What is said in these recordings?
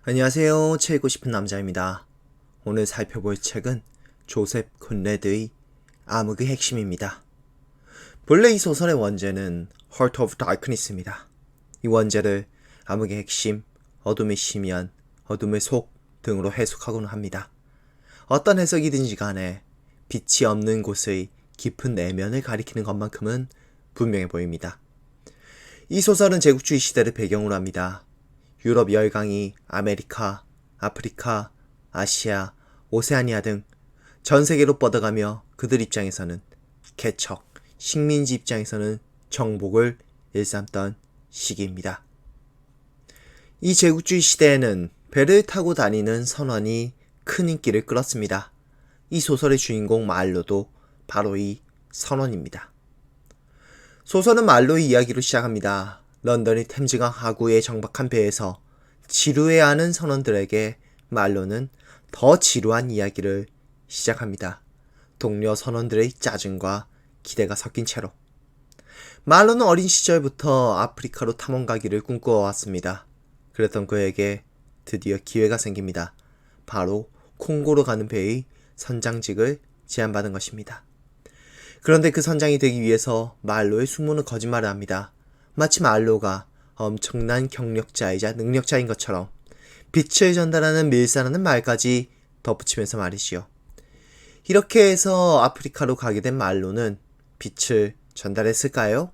안녕하세요. 책 읽고 싶은 남자입니다. 오늘 살펴볼 책은 조셉 콘레드의 암흑의 핵심입니다. 본래 이 소설의 원제는 Heart of Darkness입니다. 이 원제를 암흑의 핵심, 어둠의 심연, 어둠의 속 등으로 해석하곤 합니다. 어떤 해석이든지 간에 빛이 없는 곳의 깊은 내면을 가리키는 것만큼은 분명해 보입니다. 이 소설은 제국주의 시대를 배경으로 합니다. 유럽 열강이 아메리카, 아프리카, 아시아, 오세아니아 등 전 세계로 뻗어가며 그들 입장에서는 개척, 식민지 입장에서는 정복을 일삼던 시기입니다. 이 제국주의 시대에는 배를 타고 다니는 선원이 큰 인기를 끌었습니다. 이 소설의 주인공 말로도 바로 이 선원입니다. 소설은 말로의 이야기로 시작합니다. 런던의 템즈강 하구에 정박한 배에서 지루해야 하는 선원들에게 말로는 더 지루한 이야기를 시작합니다. 동료 선원들의 짜증과 기대가 섞인 채로. 말로는 어린 시절부터 아프리카로 탐험 가기를 꿈꿔왔습니다. 그랬던 그에게 드디어 기회가 생깁니다. 바로 콩고로 가는 배의 선장직을 제안받은 것입니다. 그런데 그 선장이 되기 위해서 말로의 수모는 거짓말을 합니다. 마치 말로가 엄청난 경력자이자 능력자인 것처럼 빛을 전달하는 밀사라는 말까지 덧붙이면서 말이지요. 이렇게 해서 아프리카로 가게 된 말로는 빛을 전달했을까요?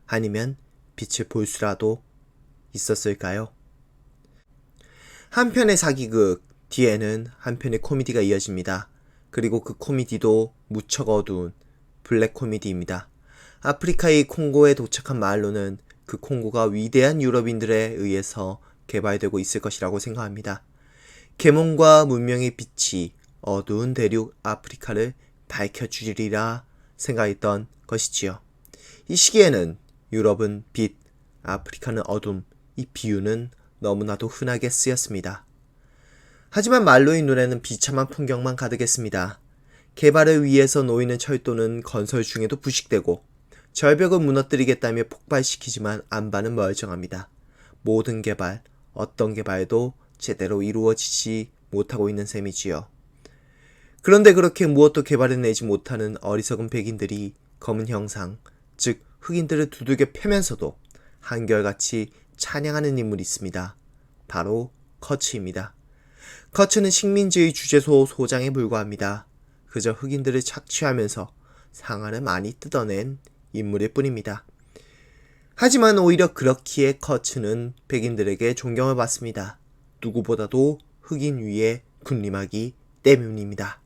아니면 빛을 볼 수라도 있었을까요? 한편의 사기극, 뒤에는 한편의 코미디가 이어집니다. 그리고 그 코미디도 무척 어두운 블랙 코미디입니다. 아프리카의 콩고에 도착한 말로는 그 콩고가 위대한 유럽인들에 의해서 개발되고 있을 것이라고 생각합니다. 계몽과 문명의 빛이 어두운 대륙 아프리카를 밝혀주리라 생각했던 것이지요. 이 시기에는 유럽은 빛, 아프리카는 어둠, 이 비유는 너무나도 흔하게 쓰였습니다. 하지만 말로의 눈에는 비참한 풍경만 가득했습니다. 개발을 위해서 놓이는 철도는 건설 중에도 부식되고 절벽을 무너뜨리겠다며 폭발시키지만 안반은 멀쩡합니다. 모든 개발, 어떤 개발도 제대로 이루어지지 못하고 있는 셈이지요. 그런데 그렇게 무엇도 개발해내지 못하는 어리석은 백인들이 검은 형상, 즉 흑인들을 두들겨 패면서도 한결같이 찬양하는 인물이 있습니다. 바로 커츠입니다. 커츠는 식민지의 주재소 소장에 불과합니다. 그저 흑인들을 착취하면서 상아를 많이 뜯어낸 인물일 뿐입니다. 하지만 오히려 그렇기에 커츠는 백인들에게 존경을 받습니다. 누구보다도 흑인 위에 군림하기 때문입니다.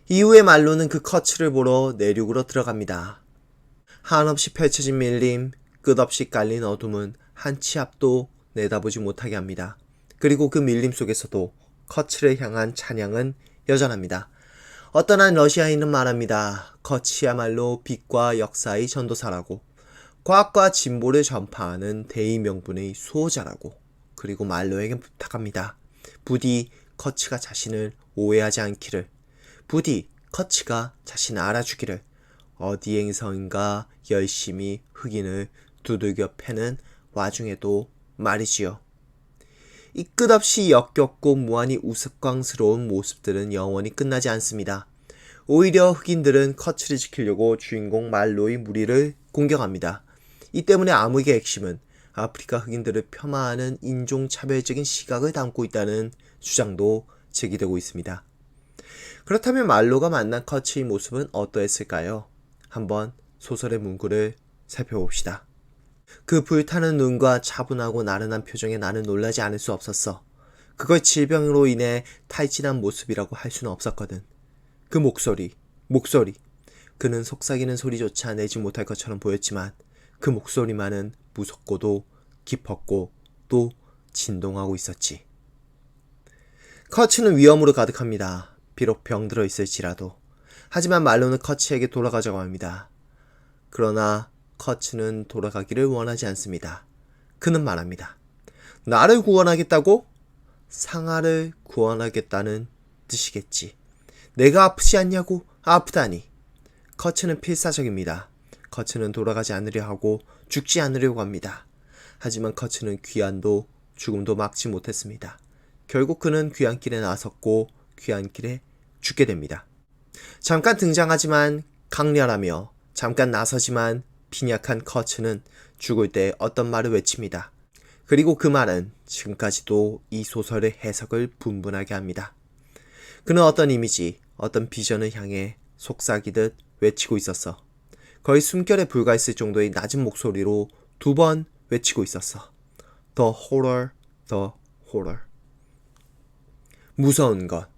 이후에 말로는 그 커츠를 보러 내륙으로 들어갑니다. 한없이 펼쳐진 밀림, 끝없이 깔린 어둠은 한 치 앞도 내다보지 못하게 합니다. 그리고 그 밀림 속에서도 커츠를 향한 찬양은 여전합니다. 어떤 한 러시아인은 말합니다. 커츠야말로 빛과 역사의 전도사라고, 과학과 진보를 전파하는 대의 명분의 수호자라고. 그리고 말로에게 부탁합니다. 부디 커츠가 자신을 오해하지 않기를, 부디 커츠가 자신을 알아주기를, 어디에서인가 열심히 흑인을 두들겨 패는 와중에도 말이지요. 이 끝없이 역겹고 무한히 우스꽝스러운 모습들은 영원히 끝나지 않습니다. 오히려 흑인들은 커츠를 지키려고 주인공 말로의 무리를 공격합니다. 이 때문에 암흑의 핵심은 아프리카 흑인들을 폄하하는 인종차별적인 시각을 담고 있다는 주장도 제기되고 있습니다. 그렇다면 말로가 만난 커츠의 모습은 어떠했을까요? 한번 소설의 문구를 살펴봅시다. 그 불타는 눈과 차분하고 나른한 표정에 나는 놀라지 않을 수 없었어. 그걸 질병으로 인해 탈진한 모습이라고 할 수는 없었거든. 그 목소리. 그는 속삭이는 소리조차 내지 못할 것처럼 보였지만 그 목소리만은 무섭고도 깊었고 또 진동하고 있었지. 커츠는 위험으로 가득합니다. 비록 병들어 있을지라도. 하지만 말로는 커츠에게 돌아가자고 합니다. 그러나 커츠는 돌아가기를 원하지 않습니다. 그는 말합니다. 나를 구원하겠다고? 상아를 구원하겠다는 뜻이겠지. 내가 아프지 않냐고? 아프다니. 커츠는 필사적입니다. 커츠는 돌아가지 않으려 하고 죽지 않으려고 합니다. 하지만 커츠는 귀환도 죽음도 막지 못했습니다. 결국 그는 귀환길에 나섰고 귀환길에 죽게 됩니다. 잠깐 등장하지만 강렬하며 잠깐 나서지만 빈약한 커츠는 죽을 때 어떤 말을 외칩니다. 그리고 그 말은 지금까지도 이 소설의 해석을 분분하게 합니다. 그는 어떤 이미지, 어떤 비전을 향해 속삭이듯 외치고 있었어. 거의 숨결에 불과했을 정도의 낮은 목소리로 2번 외치고 있었어. The horror, the horror. 무서운 것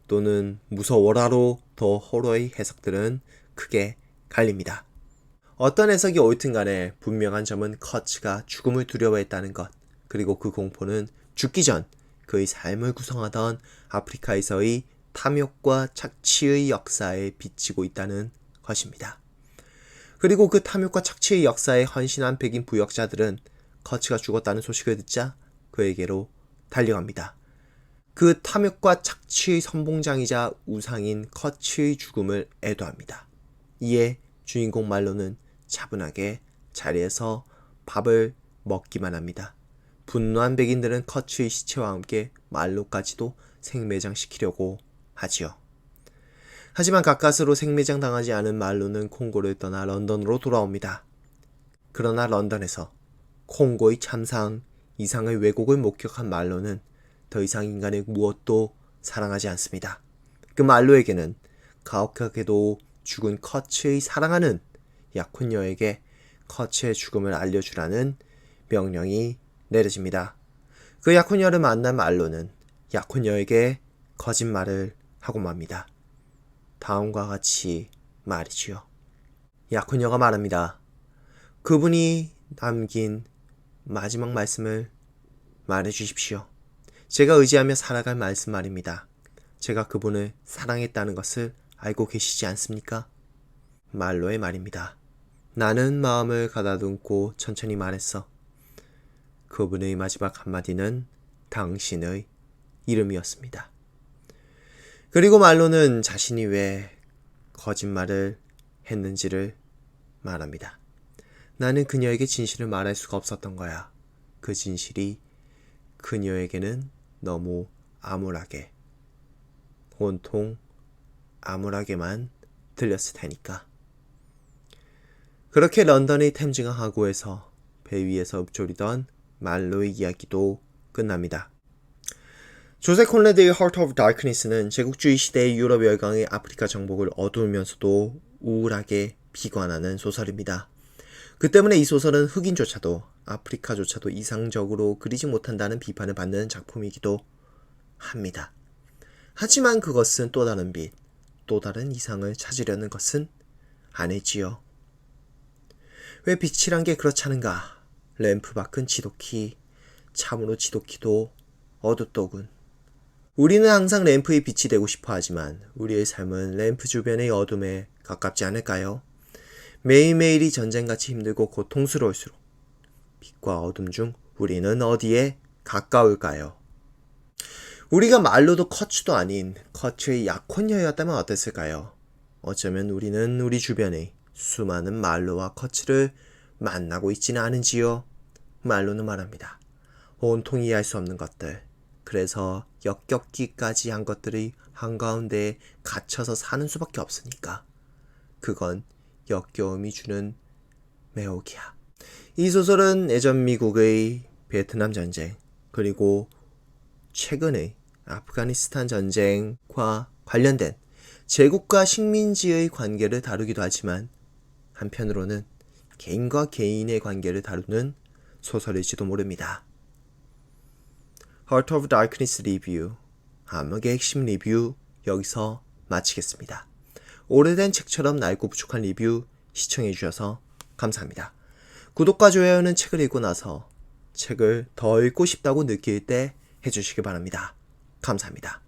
또는 무서워라로 The horror의 해석들은 크게 갈립니다. 어떤 해석이 옳든 간에 분명한 점은 커츠가 죽음을 두려워했다는 것, 그리고 그 공포는 죽기 전 그의 삶을 구성하던 아프리카에서의 탐욕과 착취의 역사에 비치고 있다는 것입니다. 그리고 그 탐욕과 착취의 역사에 헌신한 백인 부역자들은 커츠가 죽었다는 소식을 듣자 그에게로 달려갑니다. 그 탐욕과 착취의 선봉장이자 우상인 커츠의 죽음을 애도합니다. 이에 주인공 말로는 차분하게 자리에서 밥을 먹기만 합니다. 분노한 백인들은 커츠의 시체와 함께 말로까지도 생매장시키려고 하지요. 하지만 가까스로 생매장 당하지 않은 말로는 콩고를 떠나 런던으로 돌아옵니다. 그러나 런던에서 콩고의 참상 이상의 왜곡을 목격한 말로는 더 이상 인간의 무엇도 사랑하지 않습니다. 그 말로에게는 가혹하게도 죽은 커츠의 사랑하는 약혼녀에게 커츠의 죽음을 알려주라는 명령이 내려집니다. 그 약혼녀를 만난 말로는 약혼녀에게 거짓말을 하고 맙니다. 다음과 같이 말이지요. 약혼녀가 말합니다. 그분이 남긴 마지막 말씀을 말해주십시오. 제가 의지하며 살아갈 말씀 말입니다. 제가 그분을 사랑했다는 것을 알고 계시지 않습니까? 말로의 말입니다. 나는 마음을 가다듬고 천천히 말했어. 그분의 마지막 한마디는 당신의 이름이었습니다. 그리고 말로는 자신이 왜 거짓말을 했는지를 말합니다. 나는 그녀에게 진실을 말할 수가 없었던 거야. 그 진실이 그녀에게는 너무 암울하게, 온통 암울하게만 들렸을 테니까. 그렇게 런던의 템즈강 하구에서 배 위에서 읊조리던 말로의 이야기도 끝납니다. 조세 콘레드의 Heart of Darkness는 제국주의 시대의 유럽 열강의 아프리카 정복을 어두우면서도 우울하게 비관하는 소설입니다. 그 때문에 이 소설은 흑인조차도 아프리카조차도 이상적으로 그리지 못한다는 비판을 받는 작품이기도 합니다. 하지만 그것은 또 다른 빛, 또 다른 이상을 찾으려는 것은 아니지요. 왜 빛이란 게 그렇잖은가? 램프 밖은 지독히, 참으로 지독히도 어둡더군. 우리는 항상 램프의 빛이 되고 싶어 하지만 우리의 삶은 램프 주변의 어둠에 가깝지 않을까요? 매일매일이 전쟁같이 힘들고 고통스러울수록 빛과 어둠 중 우리는 어디에 가까울까요? 우리가 말로도 커츠도 아닌 커츠의 약혼녀였다면 어땠을까요? 어쩌면 우리는 우리 주변의 수많은 말로와 커츠를 만나고 있지는 않은지요? 말로는 말합니다. 온통 이해할 수 없는 것들, 그래서 역겹기까지 한 것들이 한가운데에 갇혀서 사는 수밖에 없으니까. 그건 역겨움이 주는 매혹이야. 이 소설은 예전 미국의 베트남 전쟁, 그리고 최근의 아프가니스탄 전쟁과 관련된 제국과 식민지의 관계를 다루기도 하지만 한편으로는 개인과 개인의 관계를 다루는 소설일지도 모릅니다. Heart of Darkness 리뷰, 암흑의 핵심 리뷰 여기서 마치겠습니다. 오래된 책처럼 낡고 부족한 리뷰 시청해주셔서 감사합니다. 구독과 좋아요는 책을 읽고 나서 책을 더 읽고 싶다고 느낄 때 해주시기 바랍니다. 감사합니다.